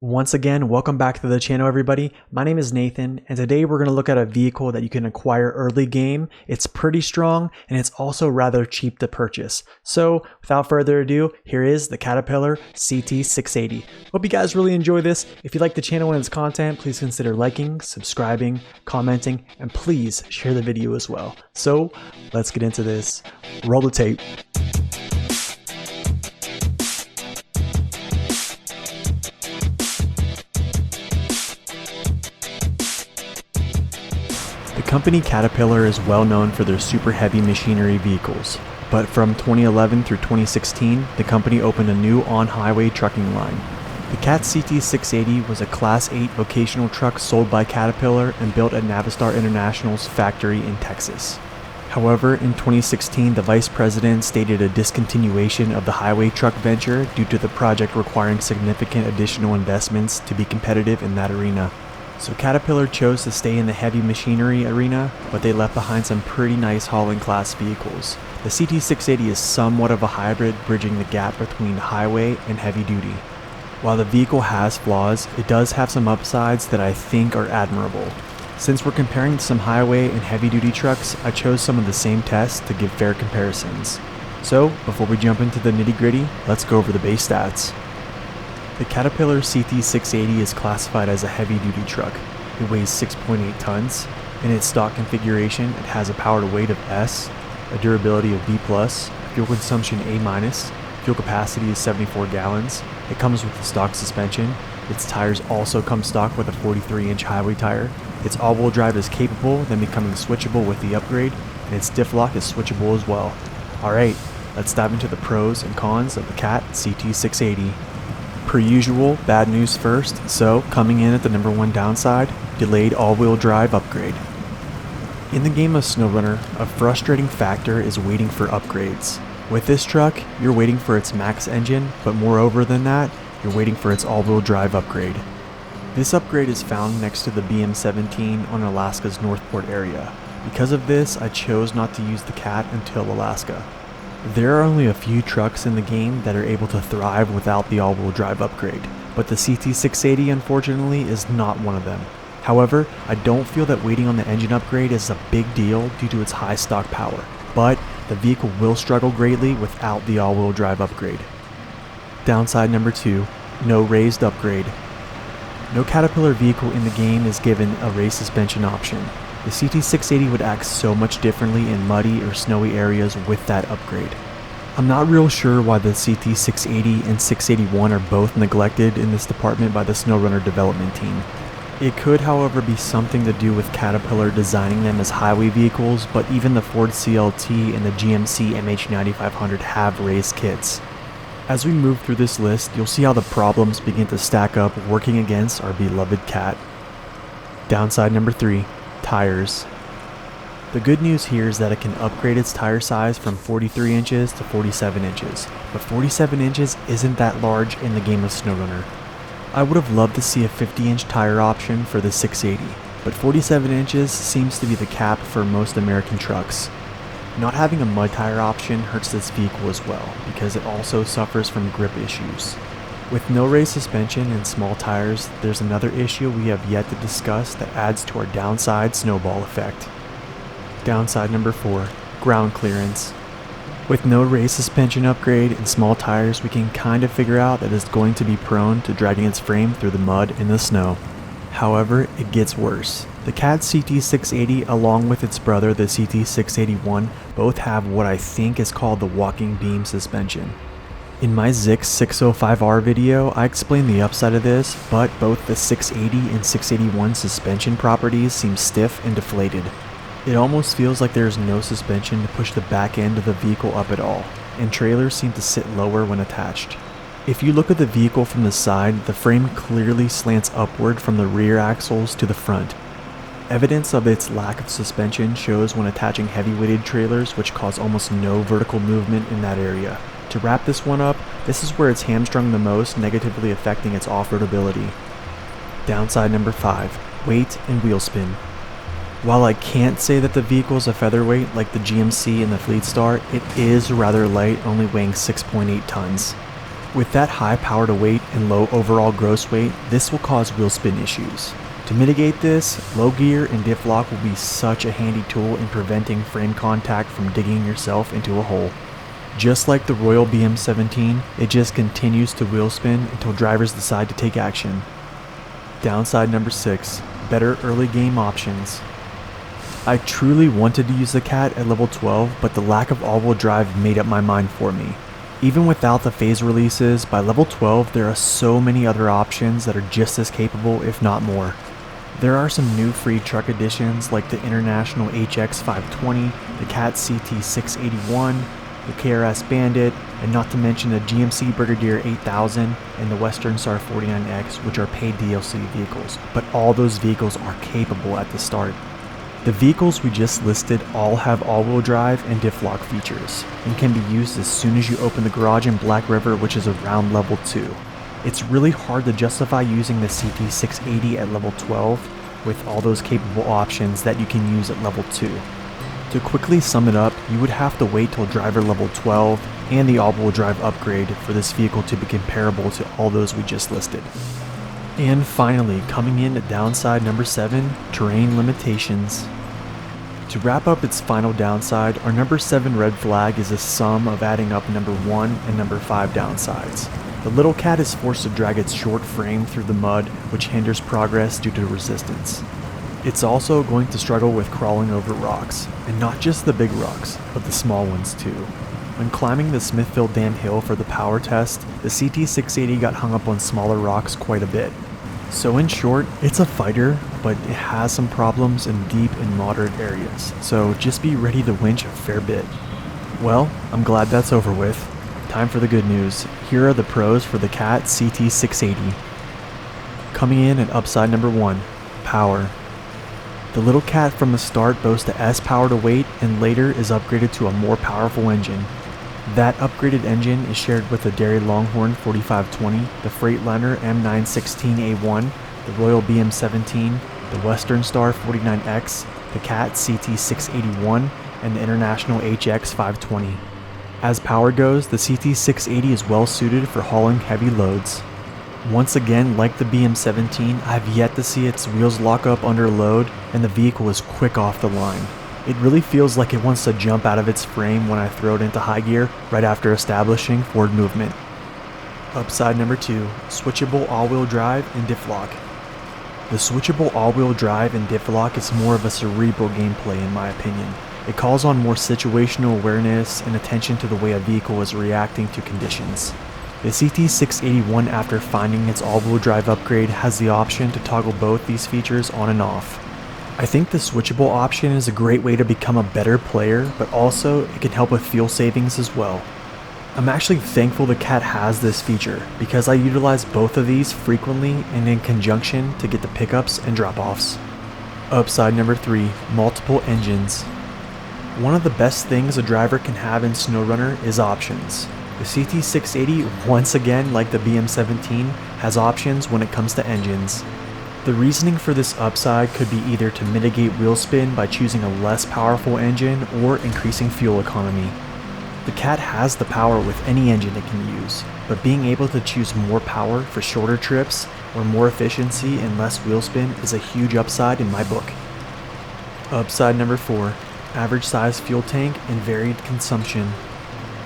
Once again, welcome back to the channel, everybody. My name is Nathan, and today we're going to look at a vehicle that you can acquire early game. It's pretty strong, and it's also rather cheap to purchase. So, without further ado, here is the Caterpillar CT680. Hope you guys really enjoy this. If you like the channel and its content, please consider liking, subscribing, commenting, and please share the video as well. So, let's get into this. Roll the tape. The company Caterpillar is well known for their super heavy machinery vehicles, but from 2011 through 2016, the company opened a new on-highway trucking line. The CAT CT680 was a Class 8 vocational truck sold by Caterpillar and built at Navistar International's factory in Texas. However, in 2016, the vice president stated a discontinuation of the highway truck venture due to the project requiring significant additional investments to be competitive in that arena. So Caterpillar chose to stay in the heavy machinery arena, but they left behind some pretty nice hauling class vehicles. The CT680 is somewhat of a hybrid, bridging the gap between highway and heavy duty. While the vehicle has flaws, it does have some upsides that I think are admirable. Since we're comparing some highway and heavy duty trucks, I chose some of the same tests to give fair comparisons. So before we jump into the nitty gritty, let's go over the base stats. The Caterpillar CT680 is classified as a heavy-duty truck. It weighs 6.8 tons. In its stock configuration, it has a power to weight of S, a durability of B+, fuel consumption A-, fuel capacity is 74 gallons. It comes with a stock suspension. Its tires also come stock with a 43-inch highway tire. Its all-wheel drive is capable, then becoming switchable with the upgrade, and its diff lock is switchable as well. Alright, let's dive into the pros and cons of the CAT CT680. Per usual, bad news first, so coming in at the number one downside, delayed all-wheel drive upgrade. In the game of SnowRunner, a frustrating factor is waiting for upgrades. With this truck, you're waiting for its max engine, but moreover than that, you're waiting for its all-wheel drive upgrade. This upgrade is found next to the BM17 on Alaska's Northport area. Because of this, I chose not to use the CAT until Alaska. There are only a few trucks in the game that are able to thrive without the all-wheel drive upgrade, but the CT680 unfortunately is not one of them. However, I don't feel that waiting on the engine upgrade is a big deal due to its high stock power, but the vehicle will struggle greatly without the all-wheel drive upgrade. Downside number 2, no raised upgrade. No Caterpillar vehicle in the game is given a raised suspension option. The CT680 would act so much differently in muddy or snowy areas with that upgrade. I'm not real sure why the CT680 and 681 are both neglected in this department by the SnowRunner development team. It could, however, be something to do with Caterpillar designing them as highway vehicles, but even the Ford CLT and the GMC MH9500 have raised kits. As we move through this list, you'll see how the problems begin to stack up working against our beloved CAT. Downside number 3. Tires. The good news here is that it can upgrade its tire size from 43 inches to 47 inches, but 47 inches isn't that large in the game of SnowRunner. I would have loved to see a 50-inch tire option for the 680, but 47 inches seems to be the cap for most American trucks. Not having a mud tire option hurts this vehicle as well, because it also suffers from grip issues. With no raised suspension and small tires, there's another issue we have yet to discuss that adds to our downside snowball effect. Downside number 4, ground clearance. With no raised suspension upgrade and small tires, we can kind of figure out that it's going to be prone to dragging its frame through the mud and the snow. However, it gets worse. The CAT CT680 along with its brother the CT681 both have what I think is called the walking beam suspension. In my Zix 605R video, I explained the upside of this, but both the 680 and 681 suspension properties seem stiff and deflated. It almost feels like there is no suspension to push the back end of the vehicle up at all, and trailers seem to sit lower when attached. If you look at the vehicle from the side, the frame clearly slants upward from the rear axles to the front. Evidence of its lack of suspension shows when attaching heavy-weighted trailers, which cause almost no vertical movement in that area. To wrap this one up, this is where it's hamstrung the most, negatively affecting its off-road ability. Downside number 5, weight and wheel spin. While I can't say that the vehicle is a featherweight like the GMC and the Fleetstar, it is rather light, only weighing 6.8 tons. With that high power to weight and low overall gross weight, this will cause wheel spin issues. To mitigate this, low gear and diff lock will be such a handy tool in preventing frame contact from digging yourself into a hole. Just like the Royal BM17, it just continues to wheel spin until drivers decide to take action. Downside number 6, better early game options. I truly wanted to use the CAT at level 12, but the lack of all-wheel drive made up my mind for me. Even without the phase releases, by level 12 there are so many other options that are just as capable, if not more. There are some new free truck additions like the International HX520, the CAT CT681, the KRS Bandit, and not to mention the GMC Brigadier 8000 and the Western Star 49X, which are paid DLC vehicles, but all those vehicles are capable at the start. The vehicles we just listed all have all-wheel drive and diff lock features, and can be used as soon as you open the garage in Black River, which is around level 2. It's really hard to justify using the CT680 at level 12 with all those capable options that you can use at level 2. To quickly sum it up, you would have to wait till driver level 12 and the all-wheel drive upgrade for this vehicle to be comparable to all those we just listed. And finally, coming in at downside number 7, terrain limitations. To wrap up its final downside, our number 7 red flag is a sum of adding up number 1 and number 5 downsides. The little cat is forced to drag its short frame through the mud, which hinders progress due to resistance. It's also going to struggle with crawling over rocks, and not just the big rocks, but the small ones too. When climbing the Smithfield Dam Hill for the power test, the CT680 got hung up on smaller rocks quite a bit. So in short, it's a fighter, but it has some problems in deep and moderate areas, so just be ready to winch a fair bit. Well, I'm glad that's over with. Time for the good news. Here are the pros for the CAT CT680. Coming in at upside number 1, power. The little cat from the start boasts the S power to weight and later is upgraded to a more powerful engine. That upgraded engine is shared with the Dairy Longhorn 4520, the Freightliner M916A1, the Royal BM17, the Western Star 49X, the CAT CT681, and the International HX520. As power goes, the CT680 is well suited for hauling heavy loads. Once again, like the BM17, I've yet to see its wheels lock up under load, and the vehicle is quick off the line. It really feels like it wants to jump out of its frame when I throw it into high gear right after establishing forward movement. Upside number 2, switchable all-wheel drive and diff lock. The switchable all-wheel drive and diff lock is more of a cerebral gameplay in my opinion. It calls on more situational awareness and attention to the way a vehicle is reacting to conditions. The CT681, after finding its all-wheel drive upgrade, has the option to toggle both these features on and off. I think the switchable option is a great way to become a better player, but also it can help with fuel savings as well. I'm actually thankful the CAT has this feature, because I utilize both of these frequently and in conjunction to get the pickups and drop-offs. Upside number 3, multiple engines. One of the best things a driver can have in SnowRunner is options. The CT680, once again like the BM17, has options when it comes to engines. The reasoning for this upside could be either to mitigate wheel spin by choosing a less powerful engine or increasing fuel economy. The CAT has the power with any engine it can use, but being able to choose more power for shorter trips or more efficiency and less wheel spin is a huge upside in my book. Upside number 4, average size fuel tank and varied consumption.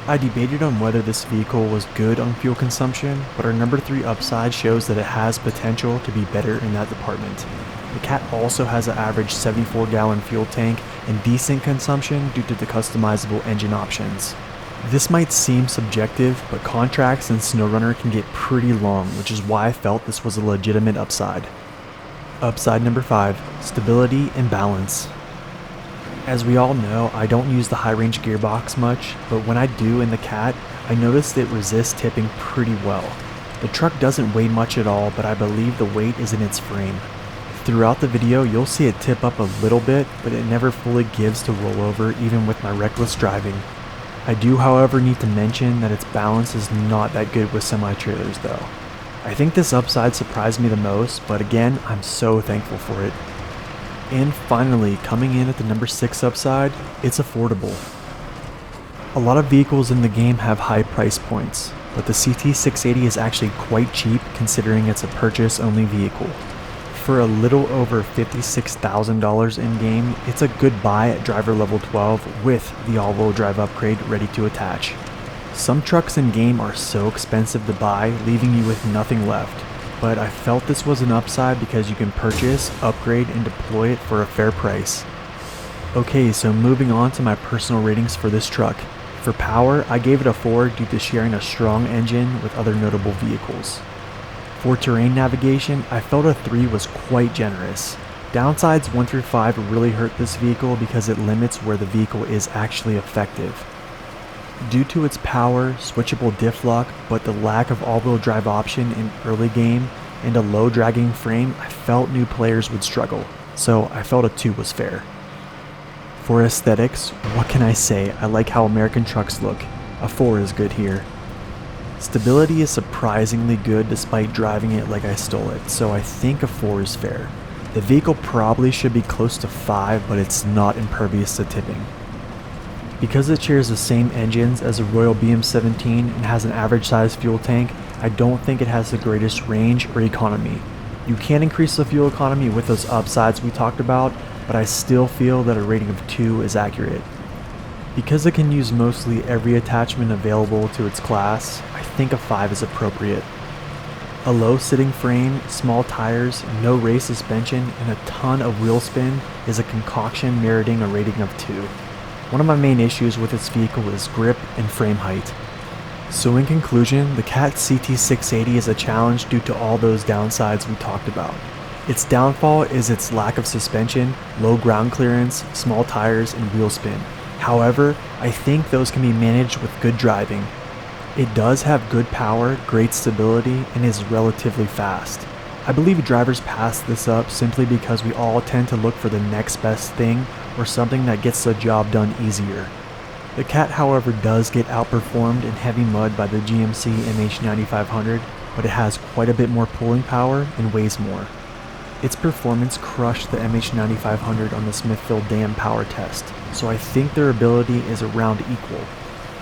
I debated on whether this vehicle was good on fuel consumption, but our number 3 upside shows that it has potential to be better in that department. The CAT also has an average 74-gallon fuel tank and decent consumption due to the customizable engine options. This might seem subjective, but contracts in SnowRunner can get pretty long, which is why I felt this was a legitimate upside. Upside number 5, stability and balance. As we all know, I don't use the high-range gearbox much, but when I do in the CAT, I noticed it resists tipping pretty well. The truck doesn't weigh much at all, but I believe the weight is in its frame. Throughout the video, you'll see it tip up a little bit, but it never fully gives to rollover even with my reckless driving. I do, however, need to mention that its balance is not that good with semi-trailers though. I think this upside surprised me the most, but again, I'm so thankful for it. And finally, coming in at the number 6 upside, it's affordable. A lot of vehicles in the game have high price points, but the CT680 is actually quite cheap considering it's a purchase-only vehicle. For a little over $56,000 in-game, it's a good buy at driver level 12 with the all-wheel drive upgrade ready to attach. Some trucks in-game are so expensive to buy, leaving you with nothing left, but I felt this was an upside because you can purchase, upgrade, and deploy it for a fair price. Okay, so moving on to my personal ratings for this truck. For power, I gave it a 4 due to sharing a strong engine with other notable vehicles. For terrain navigation, I felt a 3 was quite generous. Downsides 1 through 5 really hurt this vehicle because it limits where the vehicle is actually effective. Due to its power, switchable diff lock, but the lack of all-wheel drive option in early game, and a low dragging frame, I felt new players would struggle, so I felt a 2 was fair. For aesthetics, what can I say? I like how American trucks look. A 4 is good here. Stability is surprisingly good despite driving it like I stole it, so I think a 4 is fair. The vehicle probably should be close to 5, but it's not impervious to tipping. Because it shares the same engines as a Royal BM17 and has an average size fuel tank, I don't think it has the greatest range or economy. You can increase the fuel economy with those upsides we talked about, but I still feel that a rating of 2 is accurate. Because it can use mostly every attachment available to its class, I think a 5 is appropriate. A low sitting frame, small tires, no race suspension, and a ton of wheel spin is a concoction meriting a rating of 2. One of my main issues with this vehicle is grip and frame height. So in conclusion, the CAT CT680 is a challenge due to all those downsides we talked about. Its downfall is its lack of suspension, low ground clearance, small tires, and wheel spin. However, I think those can be managed with good driving. It does have good power, great stability, and is relatively fast. I believe drivers pass this up simply because we all tend to look for the next best thing or something that gets the job done easier. The CAT, however, does get outperformed in heavy mud by the GMC MH9500, but it has quite a bit more pulling power and weighs more. Its performance crushed the MH9500 on the Smithfield Dam power test, so I think their ability is around equal.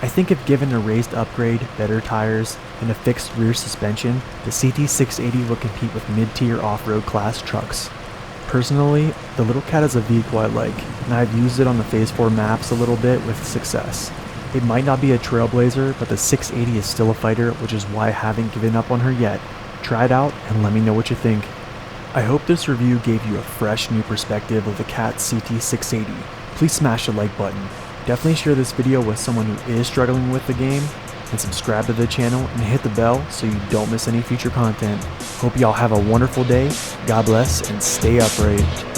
I think if given a raised upgrade, better tires, and a fixed rear suspension, the CT680 will compete with mid-tier off-road class trucks. Personally, the little CAT is a vehicle I like, and I've used it on the Phase 4 maps a little bit with success. It might not be a trailblazer, but the 680 is still a fighter, which is why I haven't given up on her yet. Try it out and let me know what you think. I hope this review gave you a fresh new perspective of the CAT CT680. Please smash the like button. Definitely share this video with someone who is struggling with the game, and subscribe to the channel and hit the bell so you don't miss any future content. Hope y'all have a wonderful day, God bless, and stay upright.